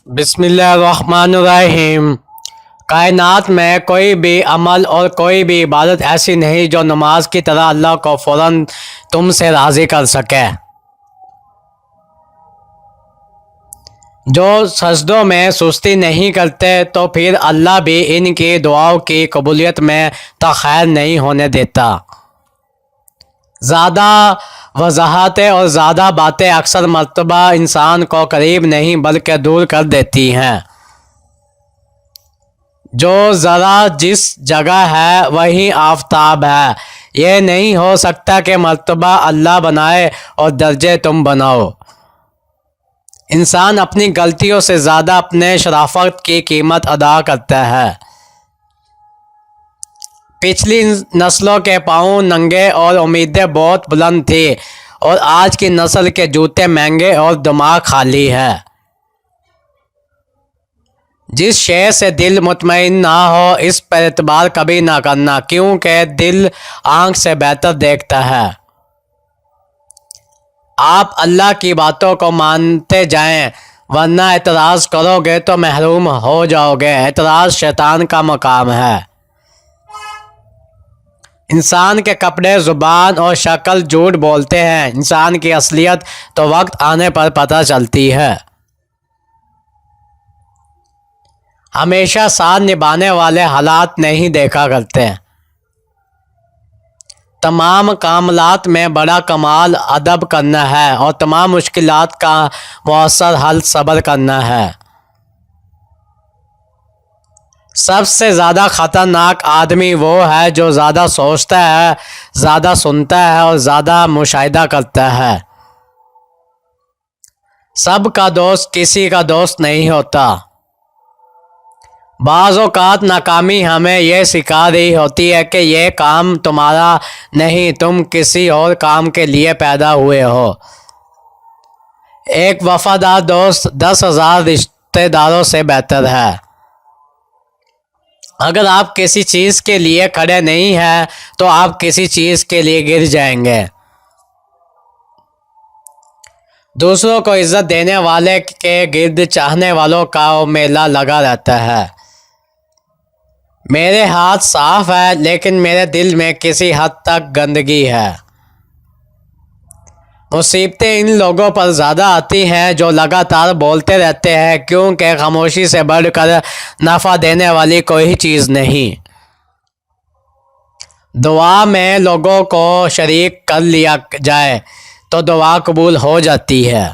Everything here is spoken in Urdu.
بسم اللہ الرحمن الرحیم۔ کائنات میں کوئی بھی عمل اور کوئی بھی عبادت ایسی نہیں جو نماز کی طرح اللہ کو فوراً تم سے راضی کر سکے۔ جو سجدوں میں سستی نہیں کرتے تو پھر اللہ بھی ان کی دعاؤں کی قبولیت میں تاخیر نہیں ہونے دیتا۔ زیادہ وضاحتیں اور زیادہ باتیں اکثر مرتبہ انسان کو قریب نہیں بلکہ دور کر دیتی ہیں۔ جو ذرا جس جگہ ہے وہیں آفتاب ہے۔ یہ نہیں ہو سکتا کہ مرتبہ اللہ بنائے اور درجے تم بناؤ۔ انسان اپنی غلطیوں سے زیادہ اپنے شرافت کی قیمت ادا کرتا ہے۔ پچھلی نسلوں کے پاؤں ننگے اور امیدیں بہت بلند تھیں، اور آج کی نسل کے جوتے مہنگے اور دماغ خالی ہے۔ جس شے سے دل مطمئن نہ ہو اس پر اعتبار کبھی نہ کرنا، کیونکہ دل آنکھ سے بہتر دیکھتا ہے۔ آپ اللہ کی باتوں کو مانتے جائیں، ورنہ اعتراض کرو گے تو محروم ہو جاؤ گے۔ اعتراض شیطان کا مقام ہے۔ انسان کے کپڑے، زبان اور شکل جھوٹ بولتے ہیں۔ انسان کی اصلیت تو وقت آنے پر پتہ چلتی ہے۔ ہمیشہ ساتھ نبھانے والے حالات نہیں دیکھا کرتے۔ تمام معاملات میں بڑا کمال ادب کرنا ہے، اور تمام مشکلات کا مؤثر حل صبر کرنا ہے۔ سب سے زیادہ خطرناک آدمی وہ ہے جو زیادہ سوچتا ہے، زیادہ سنتا ہے اور زیادہ مشاہدہ کرتا ہے۔ سب کا دوست کسی کا دوست نہیں ہوتا۔ بعض اوقات ناکامی ہمیں یہ سکھا رہی ہوتی ہے کہ یہ کام تمہارا نہیں، تم کسی اور کام کے لیے پیدا ہوئے ہو۔ ایک وفادار دوست 10,000 رشتہ داروں سے بہتر ہے۔ اگر آپ کسی چیز کے لیے کھڑے نہیں ہیں تو آپ کسی چیز کے لیے گر جائیں گے۔ دوسروں کو عزت دینے والے کے گرد چاہنے والوں کا میلہ لگا رہتا ہے۔ میرے ہاتھ صاف ہے لیکن میرے دل میں کسی حد تک گندگی ہے۔ مصیبتیں ان لوگوں پر زیادہ آتی ہیں جو لگاتار بولتے رہتے ہیں، کیونکہ خاموشی سے بڑھ کر نفع دینے والی کوئی چیز نہیں۔ دعا میں لوگوں کو شریک کر لیا جائے تو دعا قبول ہو جاتی ہے۔